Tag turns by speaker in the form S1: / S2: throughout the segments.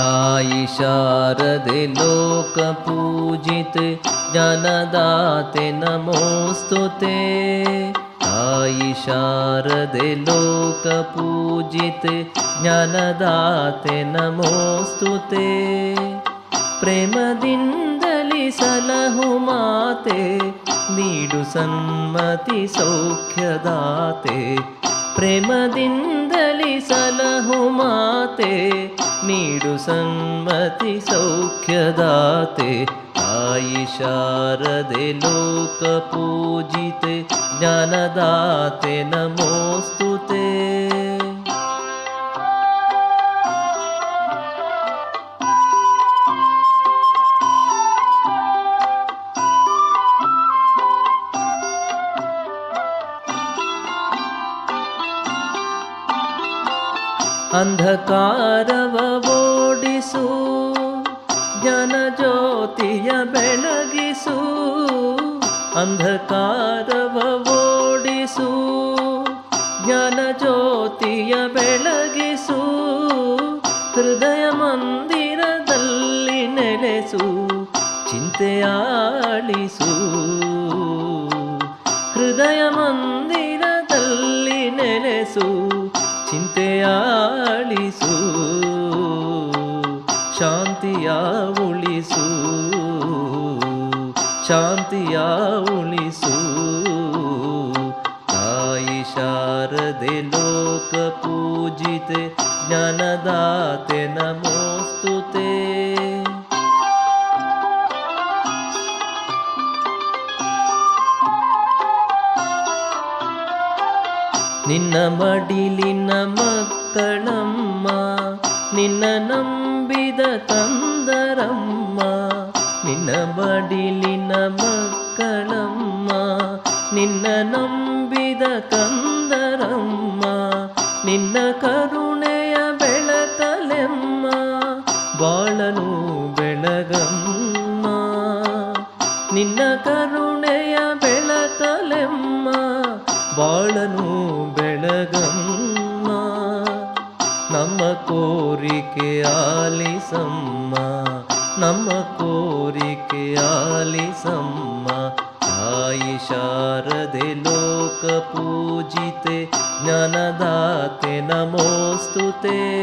S1: ताई शारदे लोकपूजिते ज्ञानदाते नमोस्तुते। ताई शारदे लोकपूजिते ज्ञानदाते नमोस्तुते। प्रेमದಿಂದಲಿ ಸಲಹು ಮಾತೆ ನೀಡು ಸನ್ಮತಿ ಸೌಖ್ಯದಾತೆ। ಪ್ರೇಮದಿಂದಲಿ ಸಲಹು ಮಾತೆ ನೀಡು ಸನ್ಮತಿ ಸೌಖ್ಯದಾತೆ। ತಾಯಿ ಶಾರದೆ ಲೋಕಪೂಜಿತೆ ಜ್ಞಾನದಾತೆ ನಮೋಸ್ತುತೆ। ಅಂಧಕಾರವ ಓಡಿಸು ಜ್ಞಾನ ಜ್ಯೋತಿಯ ಬೆಳಗಿಸು। ಅಂಧಕಾರವ ಓಡಿಸು ಜ್ಞಾನ ಜ್ಯೋತಿಯ ಬೆಳಗಿಸು। ಹೃದಯ ಮಂದಿರದಲ್ಲಿ ನೆಲೆಸು ಚಿಂತೆಯಾಳಿಸು। ಹೃದಯ ಮಂದಿರದಲ್ಲಿ ನೆಲೆಸು ಚಿಂತೆಯಾಳಿಸು। ಶಾಂತಿಯ ಉಳಿಸು ಶಾಂತಿಯ ಉಳಿಸು। ತಾಯಿ ಶಾರದೆ ಲೋಕಪೂಜಿತೆ ಜ್ಞಾನದಾತೆ ನಮೋಸ್ತುತೆ। ನಿನ್ನ ಮಡಿಲಿನ ಮಕ್ಕಳಮ್ಮ ನಿನ್ನ ನಂಬಿದ ಕಂದರಮ್ಮ। ನಿನ್ನ ಮಡಿಲಿನ ಮಕ್ಕಳಮ್ಮ ನಿನ್ನ ನಂಬಿದ ಕಂದರಮ್ಮ। ನಿನ್ನ ಕರುಣೆಯ ಬೆಳಕಲೆಮ್ಮ ಬಾಳನು ಬೆಳಗಮ್ಮ। ನಿನ್ನ ಕರುಣೆಯ ಬೆಳಕಲೆಮ್ಮ ಬಾಳನು ಬೆಳಗಮ್ಮ। ನಮ್ಮ ಕೋರಿಕೆ ಆಲಿಸಮ್ಮ ನಮ್ಮ ಕೋರಿಕೆ ಆಲಿಸಮ್ಮ। ತಾಯಿ ಶಾರದೆ ಲೋಕಪೂಜಿತೆ ಜ್ಞಾನದಾತೆ ನಮೋಸ್ತುತೆ।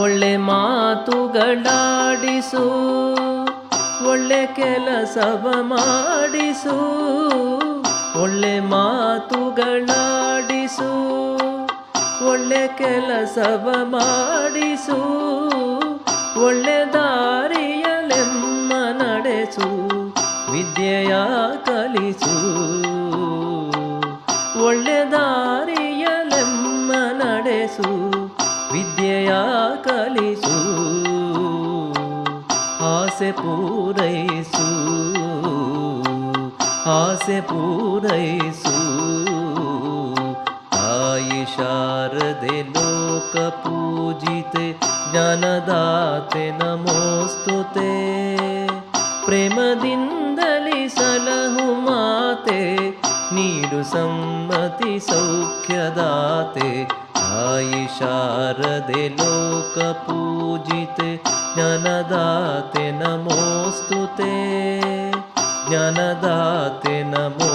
S1: ಒಳ್ಳೆ ಮಾತುಗಳಾಡಿಸು ಒಳ್ಳೆ ಕೆಲಸವ ಮಾಡಿಸು। ಒಳ್ಳೆ ಮಾತುಗಳಾಡಿಸು ಒಳ್ಳೆ ಕೆಲಸವ ಮಾಡಿಸು। ಒಳ್ಳೆ ದಾರಿಯಲೆಮ್ಮ ನಡೆಸು ವಿದ್ಯೆಯ ಕಲಿಸು। ಒಳ್ಳೆ ದಾರಿಯಲೆಮ್ಮ ನಡೆಸು ವಿದ್ಯೆಯ ಕಲಿಸು। ಆಸೆ ಪೂರೈಸು ಆಸೆ ಪೂರೈಸು। ತಾಯಿ ಶಾರದೆ ಲೋಕಪೂಜಿತೆ ಜ್ಞಾನದಾತೆ ನಮೋಸ್ತುತೆ। ಪ್ರೇಮದಿಂದಲಿ ಸಲಹು ಮಾತೆ ನೀಡು ಸಮ್ಮತಿ ಸೌಖ್ಯದಾತೆ। ತಾಯಿ ಶಾರದೆ ಲೋಕಪೂಜಿತೆ ಜ್ಞಾನದಾತೆ ನಮೋಸ್ತುತೆ ಜ್ಞಾನದಾತೆ ನಮೋ